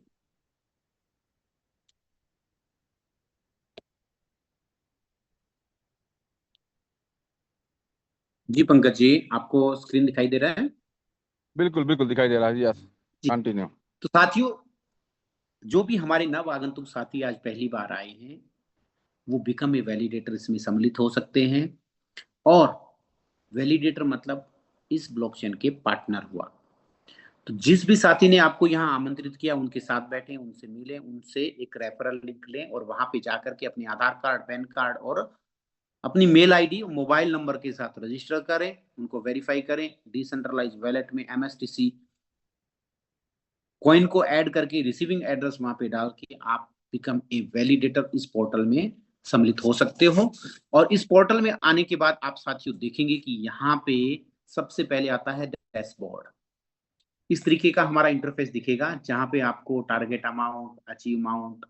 जी पंकज जी, आपको स्क्रीन दिखाई दे रहा है? बिल्कुल बिल्कुल दिखाई दे रहा है, यस। जी। कंटिन्यू। तो साथियों, जो भी हमारे नव आगंतुक साथी आज पहली बार आए हैं, वो बिकम ए वैलिडेटर इसमें सम्मिलित हो सकते हैं। और वैलिडेटर मतलब इस ब्लॉकचेन के पार्टनर हुआ। तो जिस भी साथी ने आपको यहाँ आमंत्रित किया, उनके साथ बैठे, उनसे मिले, उनसे एक रेफरल लिंक लें और वहां पे जाकर के अपने आधार कार्ड, पैन कार्ड और अपनी मेल आईडी और मोबाइल नंबर के साथ रजिस्टर करें, उनको वेरीफाई करें। डिसेंट्रलाइज वैलेट में एमएसटीसी कॉइन को ऐड करके रिसीविंग एड्रेस वहां पे डाल के आप बिकम ए वैलिडेटर इस पोर्टल में सम्मिलित हो सकते हो। और इस पोर्टल में आने के बाद आप साथियों देखेंगे कि यहाँ पे सबसे पहले आता है डैशबोर्ड। इस तरीके का हमारा इंटरफेस दिखेगा, जहां पे आपको target amount, achieve amount,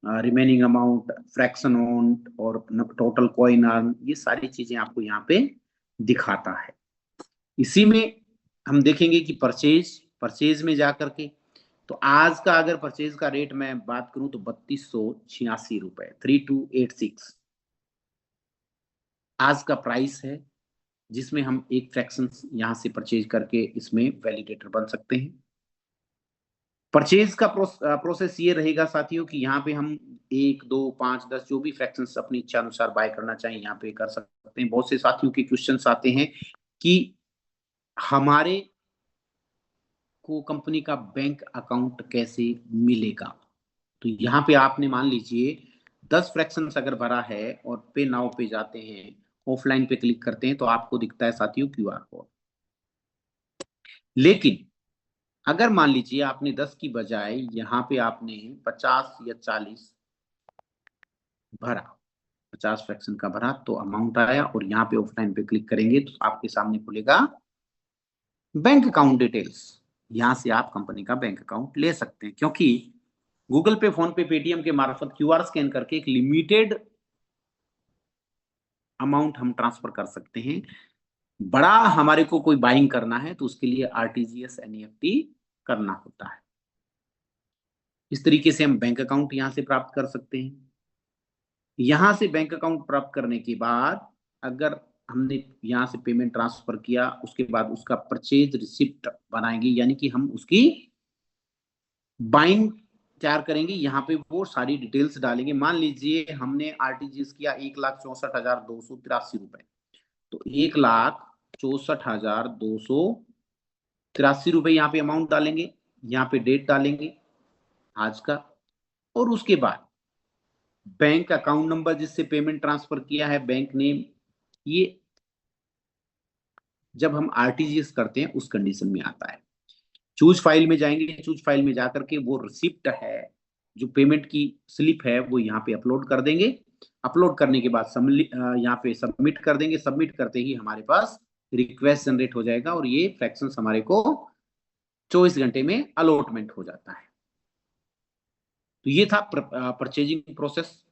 remaining amount, fraction amount और टोटल कॉइन अर्न, ये सारी चीजें आपको यहाँ पे दिखाता है। इसी में हम देखेंगे कि परचेज, परचेज में जाकर के, तो आज का अगर परचेज का रेट मैं बात करूं तो 3286 रुपए, 3286 आज का प्राइस है, जिसमें हम एक फ्रैक्शन यहां से परचेज करके इसमें वैलिडेटर बन सकते हैं। परचेज का प्रोसेस ये रहेगा साथियों कि यहाँ पे हम 1, 2, 5, 10 जो भी फ्रैक्शंस अपनी इच्छा अनुसार बाय करना चाहें यहाँ पे कर सकते हैं। बहुत से साथियों के क्वेश्चंस आते हैं कि हमारे को कंपनी का बैंक अकाउंट कैसे मिलेगा। तो यहाँ पे आपने मान लीजिए 10 फ्रैक्शंस अगर भरा है और पे नाउ पे जाते हैं, ऑफलाइन पे क्लिक करते हैं, तो आपको दिखता है साथियों क्यूआर कोड। लेकिन अगर मान लीजिए आपने 10 की बजाय यहाँ पे आपने 50 या 40 भरा, 50 फ्रैक्शन का भरा, तो अमाउंट आया और यहाँ पे ऑफलाइन पे क्लिक करेंगे तो आपके सामने खुलेगा बैंक अकाउंट डिटेल्स। यहाँ से आप कंपनी का बैंक अकाउंट ले सकते हैं, क्योंकि गूगल पे, फोन पे, पेटीएम के मार्फत क्यूआर स्कैन करके एक लिमिटेड अमाउंट हम ट्रांसफर कर सकते हैं। बड़ा हमारे को कोई बाइंग करना है तो उसके लिए आरटीजीएस एनईएफटी करना होता है। इस तरीके से हम बैंक अकाउंट यहां से प्राप्त कर सकते हैं। यहां से बैंक अकाउंट प्राप्त करने के बाद अगर हमने यहां से पेमेंट ट्रांसफर किया, उसके बाद उसका परचेज रिसिप्ट बनाएंगे, यानी कि हम उसकी बाइंग तैयार करेंगे। यहाँ पे वो सारी डिटेल्स डालेंगे। मान लीजिए हमने आरटीजीएस किया 1,64,283 रुपए, तो 1,64,283 रुपए यहाँ पे अमाउंट डालेंगे, यहाँ पे डेट डालेंगे आज का, और उसके बाद बैंक अकाउंट नंबर जिससे पेमेंट ट्रांसफर किया है, बैंक नेम, ये जब हम आरटीजीएस करते हैं उस कंडीशन में आता है। चूज फाइल में जाएंगे, चूज फाइल में जाकर के वो रिसिप्ट है, जो पेमेंट की स्लिप है, वो यहाँ पे अपलोड कर देंगे। अपलोड करने के बाद यहाँ पे सबमिट कर देंगे। सबमिट करते ही हमारे पास रिक्वेस्ट जनरेट हो जाएगा और ये फ्रैक्शन हमारे को 24 घंटे में अलॉटमेंट हो जाता है। तो ये था परचेजिंग प्रोसेस।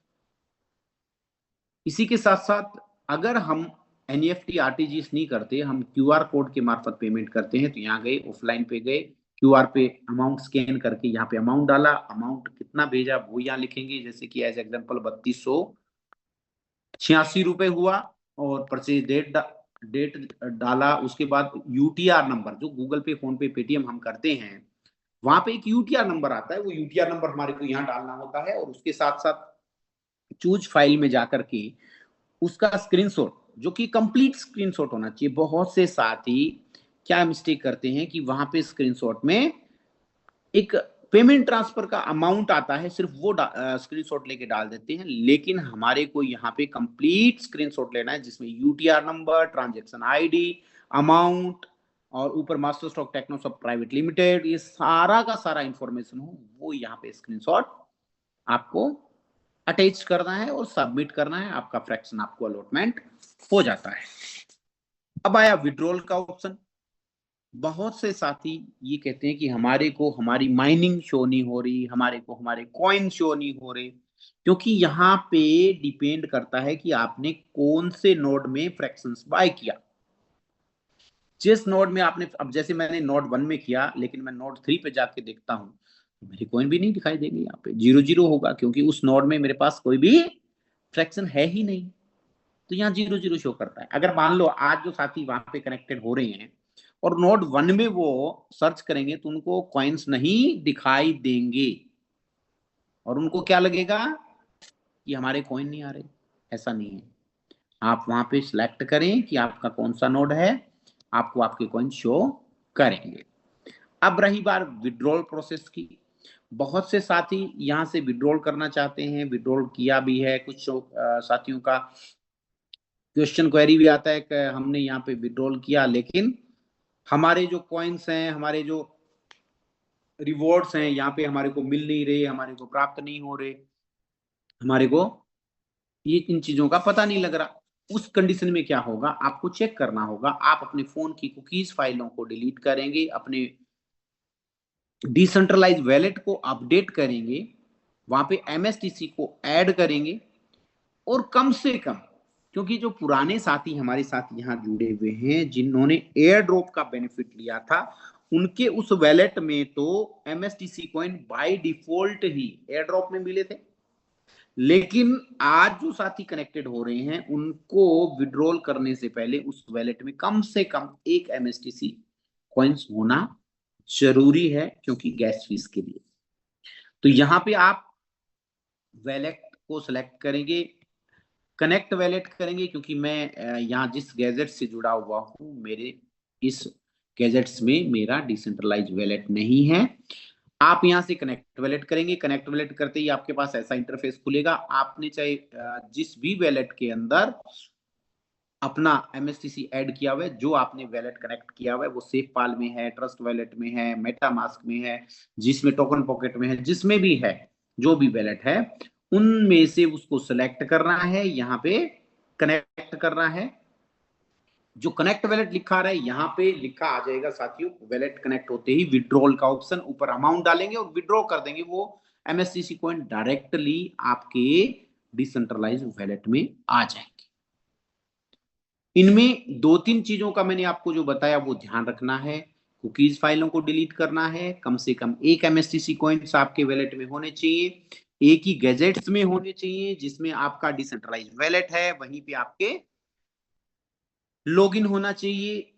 इसी के साथ साथ अगर हम एनईएफटी आरटीजीएस नहीं करते, हम क्यूआर कोड के मार्फत पेमेंट करते हैं, तो यहाँ गए, ऑफलाइन पे गए, क्यूआर पे अमाउंट स्कैन करके यहाँ पे अमाउंट डाला, अमाउंट कितना भेजा वो यहाँ लिखेंगे, जैसे कि एज एग्जांपल 3286 रुपए हुआ, और परचेज डेट डाला। उसके बाद यूटीआर नंबर, जो गूगल पे, फोन पे, पेटीएम हम करते हैं, वहां पे एक यूटीआर नंबर आता है, वो यूटीआर नंबर हमारे को यहाँ डालना होता है। और उसके साथ साथ चूज फाइल में जाकर के उसका स्क्रीनशॉट, जो कि कंप्लीट स्क्रीनशॉट होना चाहिए। बहुत से साथी क्या मिस्टेक करते हैं कि वहां पे स्क्रीनशॉट में एक पेमेंट ट्रांसफर का अमाउंट आता है, सिर्फ वो स्क्रीनशॉट लेके डाल देते हैं। लेकिन हमारे को यहाँ पे कंप्लीट स्क्रीनशॉट लेना है, जिसमें UTR number, transaction ID, amount, और ऊपर मास्टर स्टॉक टेक्नोसॉफ्ट प्राइवेट लिमिटेड, ये सारा का सारा इंफॉर्मेशन हो, वो यहाँ पे स्क्रीनशॉट आपको अटैच करना है और सबमिट करना है। आपका फ्रैक्शन आपको अलॉटमेंट हो जाता है। अब आया विड्रॉल का ऑप्शन। बहुत से साथी ये कहते हैं कि हमारे को हमारी माइनिंग शो नहीं हो रही, हमारे को हमारे कॉइन शो नहीं हो रहे, क्योंकि यहाँ पे डिपेंड करता है कि आपने कौन से नोड में फ्रैक्शंस बाय किया। जिस नोड में आपने, अब जैसे मैंने नोड 1 में किया, लेकिन मैं नोड 3 पे जाके देखता हूं, मेरे कॉइन भी नहीं दिखाई देंगे, यहाँ पे 0 0 होगा, क्योंकि उस नोड में मेरे पास कोई भी फ्रैक्शन है ही नहीं। तो यहाँ 0 0 शो करता है। अगर मान लो आज जो साथी वहां पे कनेक्टेड हो रहे हैं और नोड 1 में वो सर्च करेंगे, तो उनको कॉइन्स नहीं दिखाई देंगे, और उनको क्या लगेगा कि हमारे कॉइन नहीं आ रहे। ऐसा नहीं है। आप वहां पे सिलेक्ट करें कि आपका कौन सा नोड है, आपको आपके कॉइन शो करेंगे। अब रही बात विड्रॉल प्रोसेस की। बहुत से साथी यहां से विड्रॉल करना चाहते हैं, विड्रॉल किया भी है। कुछ साथियों का क्वेश्चन क्वेरी भी आता है कि हमने यहाँ पे विड्रॉल किया, लेकिन हमारे जो कॉइन्स हैं, हमारे जो रिवॉर्ड्स हैं, यहाँ पे हमारे को मिल नहीं रहे, हमारे को प्राप्त नहीं हो रहे, हमारे को ये इन चीजों का पता नहीं लग रहा। उस कंडीशन में क्या होगा, आपको चेक करना होगा। आप अपने फोन की कुकीज फाइलों को डिलीट करेंगे, अपने डिसेंट्रलाइज वैलेट को अपडेट करेंगे, वहां पे एमएसटीसी को ऐड करेंगे, और कम से कम, क्योंकि जो पुराने साथी हमारे साथ यहाँ जुड़े हुए हैं, जिन्होंने एयर ड्रॉप का बेनिफिट लिया था, उनके उस वैलेट में तो MSTC coin by default he air drop में मिले थे। लेकिन आज जो साथी कनेक्टेड हो रहे हैं, उनको विड्रॉल करने से पहले उस वैलेट में कम से कम एक एमएसटीसी कॉइन्स होना जरूरी है, क्योंकि गैस फीस के लिए। तो यहां पे आप वैलेट को सिलेक्ट करेंगे, कनेक्ट वैलेट करेंगे, क्योंकि मैं यहाँ जिस गैजेट से जुड़ा हुआ हूँ, मेरे इस गैजेट्स में मेरा डिसेंट्रलाइज वैलेट नहीं है। आप यहाँ से कनेक्ट वैलेट करेंगे। कनेक्ट वैलेट करते ही आपके पास ऐसा इंटरफेस खुलेगा। आपने चाहे जिस भी वैलेट के अंदर अपना एमएसटीसी ऐड किया हुआ है, जो आपने वैलेट कनेक्ट किया हुआ है, वो सेफ पाल में है, ट्रस्ट वैलेट में है, मेटामास्क में है, जिसमें टोकन पॉकेट में है, जिसमें भी है, जो भी वैलेट है, उनमें से उसको सिलेक्ट करना है, यहाँ पे कनेक्ट करना है। जो कनेक्ट वैलेट लिखा रहा है, यहाँ पे लिखा आ जाएगा साथियों, वैलेट कनेक्ट होते ही विड्रॉल का ऑप्शन, ऊपर अमाउंट डालेंगे और विड्रॉ कर देंगे। वो एमएसटीसी कॉइन डायरेक्टली आपके डिसेंट्रलाइज वैलेट में आ जाएंगे। इनमें 2-3 चीजों का मैंने आपको जो बताया वो ध्यान रखना है। कुकीज फाइलों को डिलीट करना है, कम से कम एक MSTC कॉइन्स आपके वैलेट में होने चाहिए, एक ही गैजेट्स में होने चाहिए जिसमें आपका डिसेंट्रलाइज वैलेट है, वहीं पे आपके लॉगिन होना चाहिए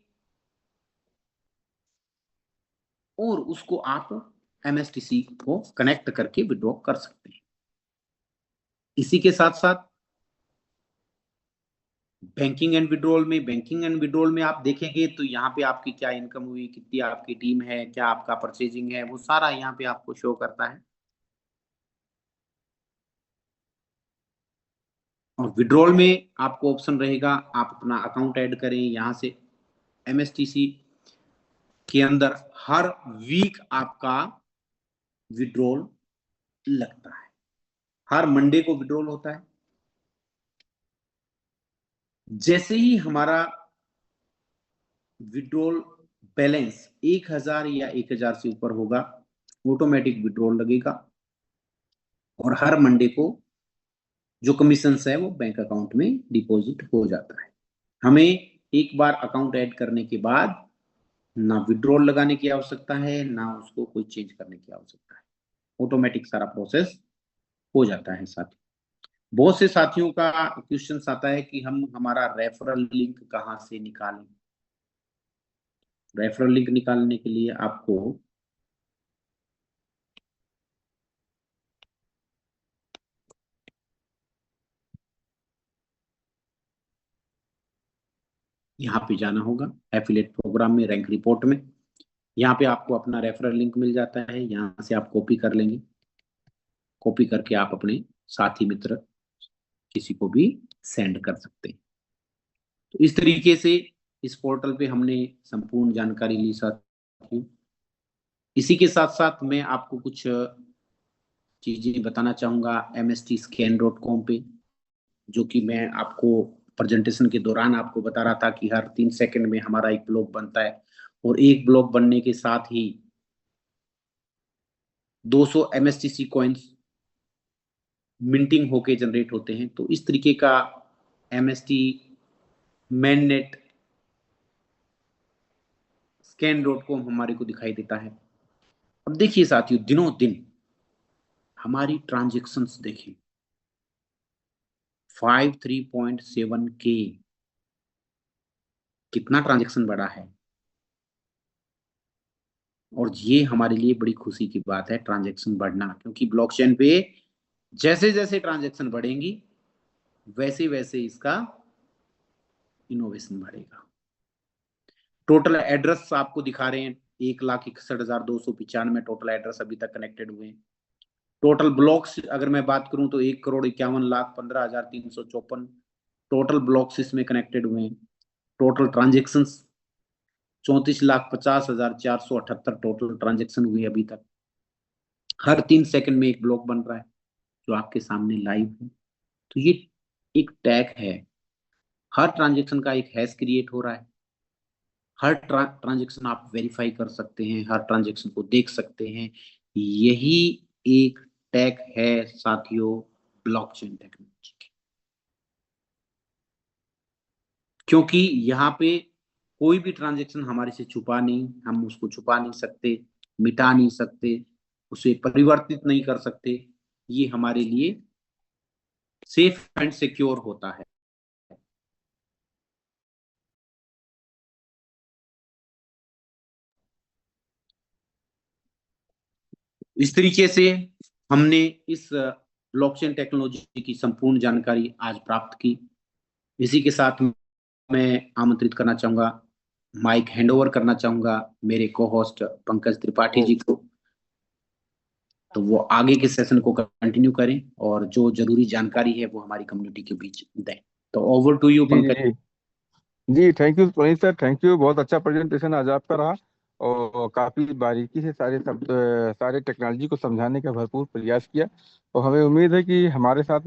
और उसको आप MSTC को कनेक्ट करके विड्रॉ कर सकते हैं। इसी के साथ साथ बैंकिंग एंड विड्रॉल में आप देखेंगे तो यहाँ पे आपकी क्या इनकम हुई, कितनी आपकी टीम है, क्या आपका परचेजिंग है, वो सारा यहाँ पे आपको शो करता है। और विड्रॉल में आपको ऑप्शन रहेगा, आप अपना अकाउंट ऐड करें यहाँ से। MSTC के अंदर हर वीक आपका विड्रॉल लगता है, हर मंडे को विड्रॉल होता है। जैसे ही हमारा विड्रॉल बैलेंस 1000 या 1000 से ऊपर होगा, ऑटोमेटिक विड्रॉल लगेगा और हर मंडे को जो कमीशन है वो बैंक अकाउंट में डिपॉजिट हो जाता है। हमें एक बार अकाउंट ऐड करने के बाद ना विड्रॉल लगाने की आवश्यकता है, ना उसको कोई चेंज करने की आवश्यकता है, ऑटोमेटिक सारा प्रोसेस हो जाता है। साथी, बहुत से साथियों का क्वेश्चन आता है कि हम हमारा रेफरल लिंक कहाँ से निकालें। रेफरल लिंक निकालने के लिए आपको यहाँ पे जाना होगा, एफिलिएट प्रोग्राम में, रैंक रिपोर्ट में। यहाँ पे आपको अपना रेफरल लिंक मिल जाता है, यहाँ से आप कॉपी कर लेंगे। कॉपी करके आप अपने साथी मित्र किसी को भी सेंड कर सकते हैं। तो इस तरीके से इस पोर्टल पे हमने संपूर्ण जानकारी ली साथियों। इसी के साथ साथ मैं आपको कुछ चीजें बताना चाहूंगा mstscan.com पे, जो कि मैं आपको प्रेजेंटेशन के दौरान आपको बता रहा था कि हर 3 सेकंड में हमारा एक ब्लॉग बनता है और एक ब्लॉग बनने के साथ ही 200 MSTC कॉइन्स मिंटिंग होके जनरेट होते हैं। तो इस तरीके का MST मैननेट scan.com हमारे को दिखाई देता है। अब देखिए साथियों, दिनों दिन हमारी ट्रांजेक्शन्स देखें, 53.7 के, कितना ट्रांजेक्शन बढ़ा है। और ये हमारे लिए बड़ी खुशी की बात है, ट्रांजेक्शन बढ़ना, क्योंकि ब्लॉकचेन पे जैसे जैसे ट्रांजेक्शन बढ़ेंगी वैसे वैसे इसका इनोवेशन बढ़ेगा। टोटल एड्रेस आपको दिखा रहे हैं, 1,61,295 टोटल एड्रेस अभी तक कनेक्टेड हुए हैं। टोटल ब्लॉक्स अगर मैं बात करूं तो 1,51,15,354 टोटल ब्लॉक्स इसमें कनेक्टेड हुए हैं। टोटल ट्रांजेक्शन 34,50,478 टोटल ट्रांजेक्शन हुए अभी तक। हर 3 सेकंड में एक ब्लॉक बन रहा है जो आपके सामने लाइव है। तो ये एक टैग है, हर ट्रांजेक्शन का एक हैश क्रिएट हो रहा है, हर ट्रांजेक्शन आप वेरीफाई कर सकते हैं, हर ट्रांजेक्शन को देख सकते हैं। यही एक टैग है साथियों ब्लॉकचेन टेक्नोलॉजी की, क्योंकि यहाँ पे कोई भी ट्रांजेक्शन हमारे से छुपा नहीं, हम उसको छुपा नहीं सकते, मिटा नहीं सकते, उसे परिवर्तित नहीं कर सकते। ये हमारे लिए सेफ एंड सिक्योर होता है। इस तरीके से हमने इस ब्लॉकचेन टेक्नोलॉजी की संपूर्ण जानकारी आज प्राप्त की। इसी के साथ मैं आमंत्रित करना चाहूंगा, माइक हैंडओवर करना चाहूंगा मेरे को होस्ट पंकज त्रिपाठी जी को, तो वो आगे के सेशन को कंटिन्यू करें और जो जरूरी जानकारी है वो हमारी कम्युनिटी के बीच दें। तो ओवर टू यू जी जी पंकज। जी जी, thank you Puneet sir, thank you. बहुत अच्छा प्रेजेंटेशन आज आपका रहा और काफी बारीकी से सारे शब्द सारे टेक्नोलॉजी को समझाने का भरपूर प्रयास किया। और हमें उम्मीद है कि हमारे साथ